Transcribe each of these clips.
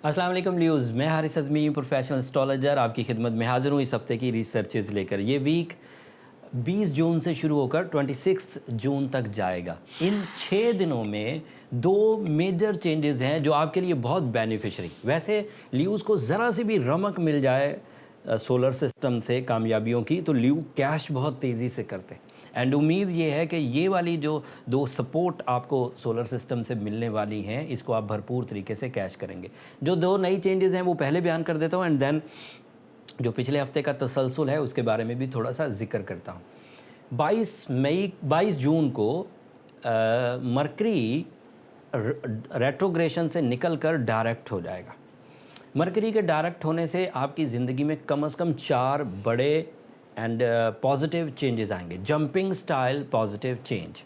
अस्सलाम वालेकुम ल्यूज़, मैं हारिस अज़मी प्रोफेशनल एस्ट्रोलॉजर आपकी खिदमत में हाज़िर हूँ इस हफ़्ते की रिसर्चेज़ लेकर। ये वीक 20 जून से शुरू होकर 26 जून तक जाएगा। इन 6 दिनों में 2 मेजर चेंजेज़ हैं जो आपके लिए बहुत बेनिफिशियरी। वैसे ल्यूज़ को ज़रा सी भी रमक मिल जाए सोलर सिस्टम से कामयाबियों की, तो ल्यू कैश बहुत तेज़ी से करते हैं। एंड उम्मीद ये है कि ये वाली जो 2 सपोर्ट आपको सोलर सिस्टम से मिलने वाली हैं, इसको आप भरपूर तरीके से कैश करेंगे। जो 2 नई चेंजेज़ हैं वो पहले बयान कर देता हूँ एंड देन जो पिछले हफ्ते का तसलसल है उसके बारे में भी थोड़ा सा ज़िक्र करता हूँ। 22 जून को मरकरी रेट्रोग्रेशन से निकल कर डायरेक्ट हो जाएगा। मरकरी के डायरेक्ट होने से आपकी ज़िंदगी में कम से कम 4 बड़े एंड पॉजिटिव चेंजेस आएंगे। Jumping style positive change.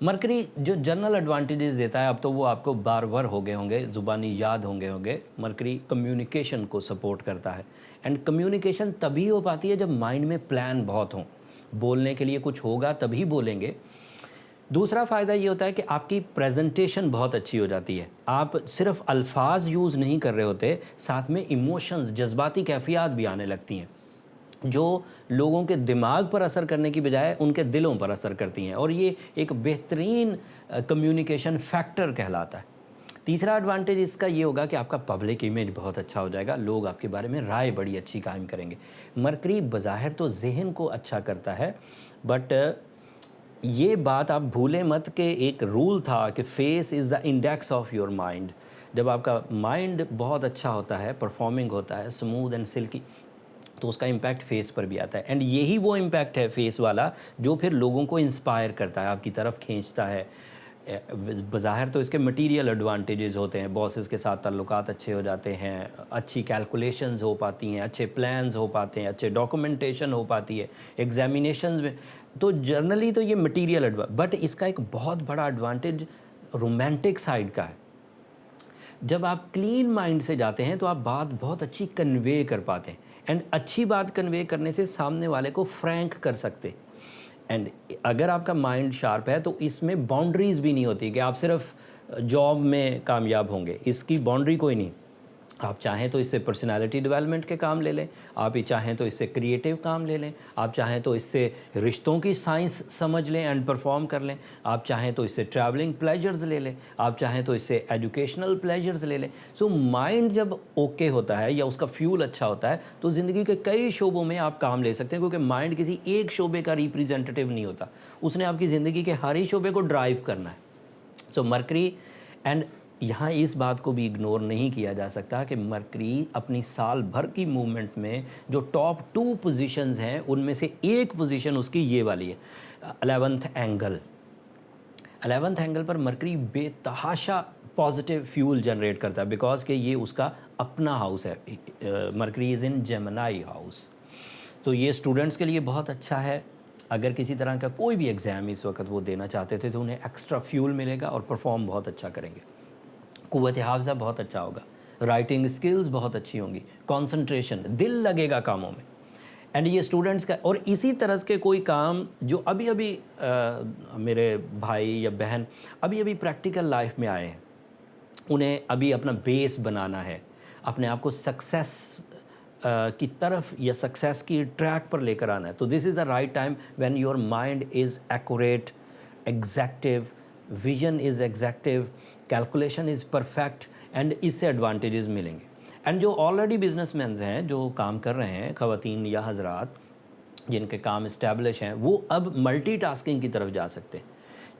Mercury जो जनरल एडवांटेजेस देता है, अब तो वो आपको बार बार हो गए होंगे, ज़ुबानी याद होंगे। मरकरी कम्युनिकेशन को सपोर्ट करता है एंड कम्युनिकेशन तभी हो पाती है जब माइंड में प्लान बहुत हों। बोलने के लिए कुछ होगा तभी बोलेंगे। दूसरा फ़ायदा ये होता है कि आपकी प्रेजेंटेशन बहुत अच्छी हो जाती है। आप सिर्फ अल्फाज यूज़ नहीं कर रहे होते, साथ में इमोशंस, जज्बाती कैफियत भी आने लगती हैं जो लोगों के दिमाग पर असर करने की बजाय उनके दिलों पर असर करती हैं, और ये एक बेहतरीन कम्युनिकेशन फैक्टर कहलाता है। तीसरा एडवांटेज इसका ये होगा कि आपका पब्लिक इमेज बहुत अच्छा हो जाएगा, लोग आपके बारे में राय बड़ी अच्छी कायम करेंगे। मरकरी बज़ाहिर तो जहन को अच्छा करता है, बट ये बात आप भूलें मत कि एक रूल था कि face is the index of your mind. जब आपका माइंड बहुत अच्छा होता है, परफॉर्मिंग होता है, स्मूथ एंड सिल्की, तो उसका इम्पैक्ट फेस पर भी आता है। एंड यही वो इम्पैक्ट है फेस वाला जो फिर लोगों को इंस्पायर करता है, आपकी तरफ खींचता है। बज़ाहिर तो इसके मटीरियल एडवांटेजेस होते हैं, बॉसेस के साथ ताल्लुकात अच्छे हो जाते हैं, अच्छी कैलकुलेशंस हो पाती हैं, अच्छे प्लान्स हो पाते हैं, अच्छे डॉक्यूमेंटेशन हो पाती है एग्जामिनेशंस में। तो जर्नली तो ये मटीरियल बट इसका एक बहुत बड़ा एडवांटेज रोमांटिक साइड का है। जब आप क्लीन माइंड से जाते हैं तो आप बात बहुत अच्छी कन्वे कर पाते हैं एंड अच्छी बात कन्वे करने से सामने वाले को फ्रैंक कर सकते। एंड अगर आपका माइंड शार्प है तो इसमें बाउंड्रीज़ भी नहीं होती कि आप सिर्फ जॉब में कामयाब होंगे, इसकी बाउंड्री कोई नहीं। आप चाहें तो इससे पर्सनालिटी डेवलपमेंट के काम ले लें, आप ही चाहें तो इससे क्रिएटिव काम ले लें, आप चाहें तो इससे रिश्तों की साइंस समझ लें एंड परफॉर्म कर लें, आप चाहें तो इससे ट्रैवलिंग प्लेजर्स ले लें, आप चाहें तो इससे एजुकेशनल प्लेजर्स ले लें। सो माइंड जब ओके होता है या उसका फ्यूल अच्छा होता है तो ज़िंदगी के कई शोबों में आप काम ले सकते हैं, क्योंकि माइंड किसी एक शोबे का रिप्रेजेंटेटिव नहीं होता, उसने आपकी ज़िंदगी के हर ही शोबे को ड्राइव करना है। सो मरकरी एंड यहाँ इस बात को भी इग्नोर नहीं किया जा सकता कि मरकरी अपनी साल भर की मूवमेंट में जो टॉप 2 पोजीशंस हैं उनमें से एक पोजीशन उसकी ये वाली है, 11th एंगल। 11th एंगल पर मरकरी बेतहाशा पॉजिटिव फ्यूल जनरेट करता है, बिकॉज कि ये उसका अपना हाउस है। Mercury is in Gemini house, तो ये स्टूडेंट्स के लिए बहुत अच्छा है। अगर किसी तरह का कोई भी एग्ज़ाम इस वक्त वो देना चाहते थे तो उन्हें एक्स्ट्रा फ्यूल मिलेगा और परफॉर्म बहुत अच्छा करेंगे। क़ुव्वत हाफ़िज़ा बहुत अच्छा होगा, राइटिंग स्किल्स बहुत अच्छी होंगी, कंसंट्रेशन, दिल लगेगा कामों में। एंड ये स्टूडेंट्स का, और इसी तरह के कोई काम जो अभी अभी मेरे भाई या बहन अभी अभी प्रैक्टिकल लाइफ में आए हैं, उन्हें अभी अपना बेस बनाना है, अपने आप को सक्सेस की तरफ या सक्सेस की ट्रैक पर लेकर आना है, तो this is the right time when your mind is accurate, exactive, vision is exactive, calculation is perfect, and इससे एडवांटेजेस मिलेंगे। एंड जो ऑलरेडी बिजनेसमैन हैं, जो काम कर रहे हैं, ख़वातीन या हज़रात जिनके काम इस्टेब्लिश हैं, वो अब मल्टीटास्किंग की तरफ जा सकते हैं,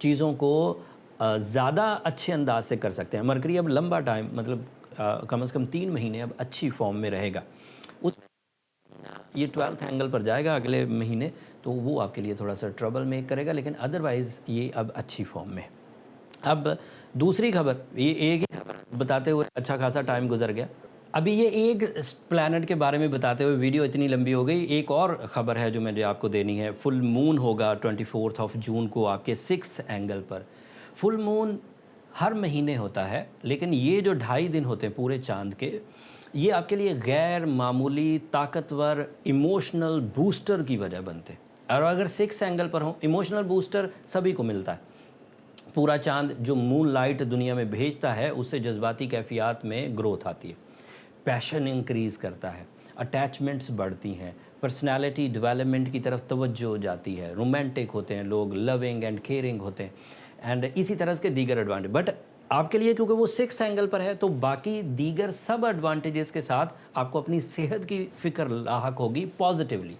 चीज़ों को ज़्यादा अच्छे अंदाज से कर सकते हैं। मरकरी अब लंबा टाइम, मतलब कम से कम 3 महीने अब अच्छी फॉर्म में रहेगा। उस ये 12th एंगल पर जाएगा अगले महीने, तो वो आपके लिए थोड़ा सा ट्रबल मेक करेगा, लेकिन अदरवाइज़ ये अब अच्छी फॉर्म में। अब दूसरी खबर, ये एक ही खबर बताते हुए अच्छा खासा टाइम गुजर गया। अभी ये एक प्लैनेट के बारे में बताते हुए वीडियो इतनी लंबी हो गई। एक और ख़बर है जो मुझे आपको देनी है। फुल मून होगा 24 जून को आपके 6th एंगल पर। फुल मून हर महीने होता है, लेकिन ये जो 2.5 दिन होते हैं पूरे चांद के, ये आपके लिए गैर मामूली ताकतवर इमोशनल बूस्टर की वजह बनते हैं। और अगर 6th एंगल पर हो, इमोशनल बूस्टर सभी को मिलता है, पूरा चांद जो मून लाइट दुनिया में भेजता है उससे जज्बाती कैफियत में ग्रोथ आती है, पैशन इंक्रीज़ करता है, अटैचमेंट्स बढ़ती हैं, पर्सनालिटी डेवलपमेंट की तरफ तवज्जो हो जाती है, रोमांटिक होते हैं लोग, लविंग एंड केयरिंग होते हैं, एंड इसी तरह के दीगर एडवांटेज। बट आपके लिए क्योंकि वो 6th एंगल पर है तो बाकी दीगर सब एडवांटेजेस के साथ आपको अपनी सेहत की फ़िक्र लाहक होगी पॉजिटिवली।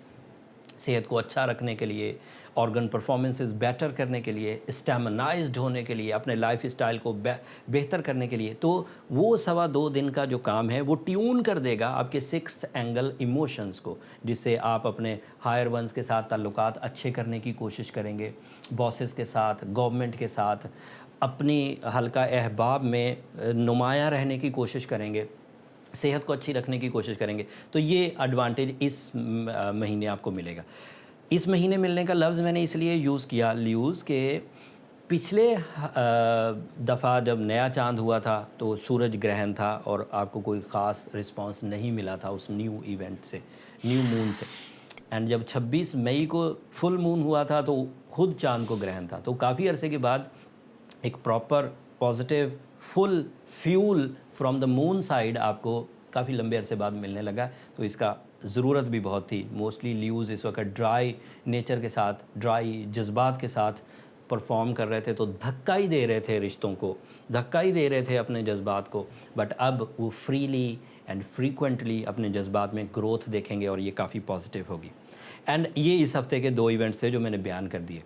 सेहत को अच्छा रखने के लिए, ऑर्गन परफॉर्मेंसेस बेटर करने के लिए, स्टेमिनाइज्ड होने के लिए, अपने लाइफ स्टाइल को बेहतर करने के लिए, तो वो 2.25 दिन का जो काम है वो ट्यून कर देगा आपके 6th एंगल इमोशंस को, जिससे आप अपने हायर वंस के साथ ताल्लुकात अच्छे करने की कोशिश करेंगे, बॉसेस के साथ, गवर्नमेंट के साथ, अपनी हल्का अहबाब में नुमायाँ रहने की कोशिश करेंगे, सेहत को अच्छी रखने की कोशिश करेंगे। तो ये एडवांटेज इस महीने आपको मिलेगा। इस महीने मिलने का लफ्ज़ मैंने इसलिए यूज़ किया ल्यूज़ के पिछले दफ़ा जब नया चांद हुआ था तो सूरज ग्रहण था और आपको कोई ख़ास रिस्पांस नहीं मिला था उस न्यू इवेंट से, न्यू मून से। एंड जब 26 मई को फुल मून हुआ था तो खुद चांद को ग्रहण था, तो काफ़ी अरसे के बाद एक proper positive full fuel from the moon side आपको काफ़ी लंबे अरसे बाद मिलने लगा। तो इसका ज़रूरत भी बहुत थी। मोस्टली ल्यूज़ इस वक्त ड्राई नेचर के साथ, ड्राई जज्बात के साथ परफॉर्म कर रहे थे, तो धक्का ही दे रहे थे रिश्तों को, धक्का ही दे रहे थे अपने जज्बात को। बट अब वो फ्रीली एंड फ्रीक्वेंटली अपने जज्बात में ग्रोथ देखेंगे और ये काफ़ी पॉजिटिव होगी। एंड ये इस हफ्ते के 2 इवेंट्स थे जो मैंने बयान कर दिए।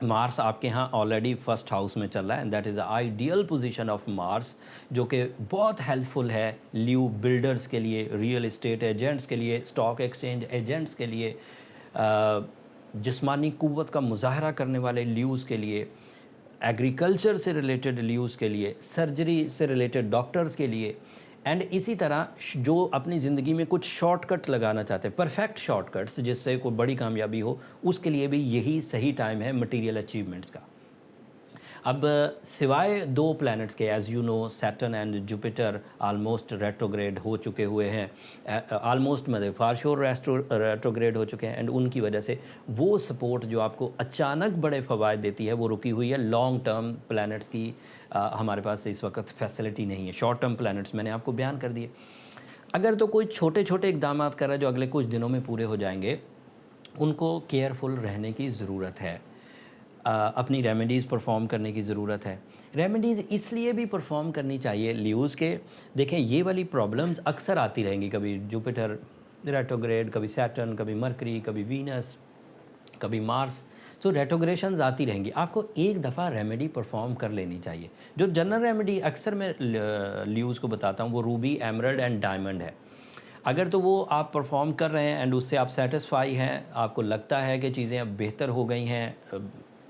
मार्स आपके यहाँ ऑलरेडी फर्स्ट हाउस में चल रहा है and that is the ideal position of Mars, जो कि बहुत हेल्पफुल है ल्यू बिल्डर्स के लिए, रियल एस्टेट एजेंट्स के लिए, स्टॉक एक्सचेंज एजेंट्स के लिए, जिस्मानी कुव्वत का मुजाहरा करने वाले ल्यूज़ के लिए, एग्रीकल्चर से रिलेटेड ल्यूज़ के लिए, सर्जरी से रिलेटेड डॉक्टर्स के लिए, एंड इसी तरह जो अपनी ज़िंदगी में कुछ शॉर्टकट लगाना चाहते हैं, परफेक्ट शॉर्टकट्स जिससे कोई बड़ी कामयाबी हो, उसके लिए भी यही सही टाइम है मटेरियल अचीवमेंट्स का। अब सिवाय 2 प्लैनेट्स के, as you know Saturn and Jupiter almost retrograde हो चुके हुए हैं, आलमोस्ट मतलब फार श्योर रेट्रोग्रेड हो चुके हैं, एंड उनकी वजह से वो सपोर्ट जो आपको अचानक बड़े फ़वाद देती है वो रुकी हुई है। लॉन्ग टर्म प्लैनेट्स की हमारे पास इस वक्त फैसिलिटी नहीं है। शॉर्ट टर्म प्लैनेट्स मैंने आपको बयान कर दिए। अगर तो कोई छोटे छोटे इक़दाम कर रहा है जो अगले कुछ दिनों में पूरे हो जाएंगे, उनको केयरफुल रहने की ज़रूरत है, अपनी रेमेडीज़ परफॉर्म करने की ज़रूरत है। रेमेडीज़ इसलिए भी परफॉर्म करनी चाहिए ल्यूज़ के, देखें ये वाली प्रॉब्लम्स अक्सर आती रहेंगी, कभी जुपिटर रेट्रोग्रेड, कभी सैटर्न, कभी मरकरी, कभी वीनस, कभी मार्स, तो रेट्रोग्रेशंस आती रहेंगी। आपको एक दफ़ा रेमेडी परफॉर्म कर लेनी चाहिए। जो जनरल रेमेडी अक्सर मैं ल्यूज़ को बताता हूँ वो रूबी, एमरल्ड एंड डायमंड है। अगर तो वो आप परफॉर्म कर रहे हैं एंड उससे आप सेटिस्फाई हैं, आपको लगता है कि चीज़ें अब बेहतर हो गई हैं,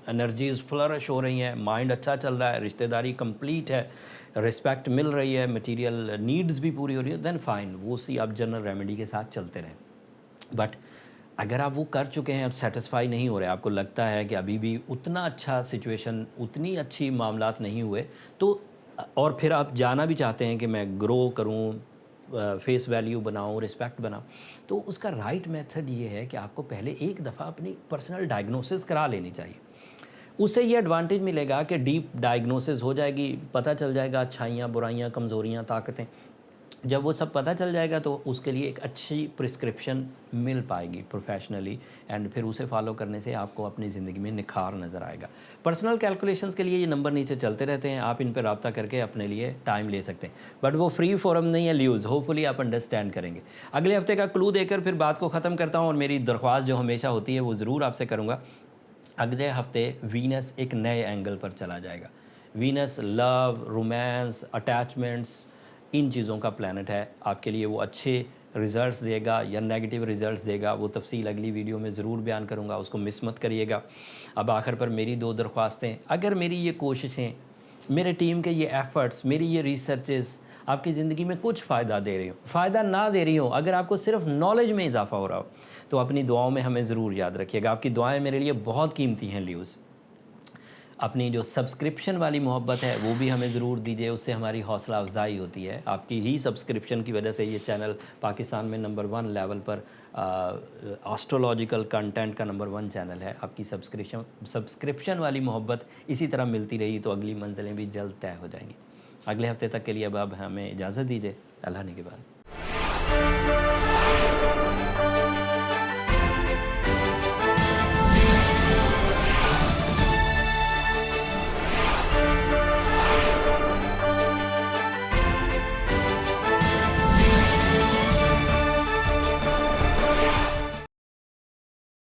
एनर्जीज़ फ्लरिश हो रही हैं, माइंड अच्छा चल रहा है, रिश्तेदारी कंप्लीट है, रिस्पेक्ट मिल रही है, मटेरियल नीड्स भी पूरी हो रही है, देन फाइन, वो सी आप जनरल रेमेडी के साथ चलते रहें। बट अगर आप वो कर चुके हैं और सेटिस्फाई नहीं हो रहे, आपको लगता है कि अभी भी उतना अच्छा सिचुएशन, उतनी अच्छी मामलात नहीं हुए, तो और फिर आप जाना भी चाहते हैं कि मैं ग्रो करूं, फेस वैल्यू बनाऊं, रिस्पेक्ट बनाऊं, तो उसका राइट मेथड ये है कि आपको पहले एक दफ़ा अपनी पर्सनल डायग्नोसिस करा लेनी चाहिए। उससे ये एडवांटेज मिलेगा कि डीप डायग्नोसिस हो जाएगी, पता चल जाएगा अच्छाइयाँ, बुराइयाँ, कमज़ोरियाँ, ताकतें। जब वो सब पता चल जाएगा तो उसके लिए एक अच्छी प्रिस्क्रिप्शन मिल पाएगी प्रोफेशनली, एंड फिर उसे फॉलो करने से आपको अपनी ज़िंदगी में निखार नज़र आएगा। पर्सनल कैलकुलेशंस के लिए ये नंबर नीचे चलते रहते हैं, आप इन पर रब्ता करके अपने लिए टाइम ले सकते हैं, बट वो फ्री फोरम नहीं है ल्यूज़, होपफुली आप अंडरस्टैंड करेंगे। अगले हफ्ते का क्लू देकर फिर बात को ख़त्म करता हूँ, और मेरी दरख्वास्त जो हमेशा होती है वो ज़रूर आपसे करूँगा। अगले हफ्ते वीनस एक नए एंगल पर चला जाएगा। वीनस लव, रोमांस, अटैचमेंट्स, इन चीज़ों का प्लैनेट है। आपके लिए वो अच्छे रिज़ल्ट्स देगा या नेगेटिव रिज़ल्ट्स देगा, वो तफसील अगली वीडियो में ज़रूर बयान करूँगा, उसको मिस मत करिएगा। अब आखिर पर मेरी 2 दरख्वास्तें, अगर मेरी ये कोशिशें, मेरे टीम के ये एफ़र्ट्स, मेरी ये रिसर्चेस आपकी ज़िंदगी में कुछ फ़ायदा दे रही हो, फ़ायदा ना दे रही हो, अगर आपको सिर्फ नॉलेज में इजाफ़ा हो रहा हो, तो अपनी दुआओं में हमें ज़रूर याद रखिएगा। आपकी दुआएं मेरे लिए बहुत कीमती हैं ल्यूज़। अपनी जो सब्सक्रिप्शन वाली मोहब्बत है वो भी हमें ज़रूर दीजिए, उससे हमारी हौसला अफजाई होती है। आपकी ही सब्सक्रिप्शन की वजह से ये चैनल पाकिस्तान में नंबर 1 लेवल पर एस्ट्रोलॉजिकल कंटेंट का नंबर 1 चैनल है। आपकी सब्सक्रिप्शन वाली मोहब्बत इसी तरह मिलती रही तो अगली मंजिलें भी जल्द तय हो जाएंगी। अगले हफ्ते तक के लिए अब हमें इजाज़त दीजिए। अल्लाह ने के बाद।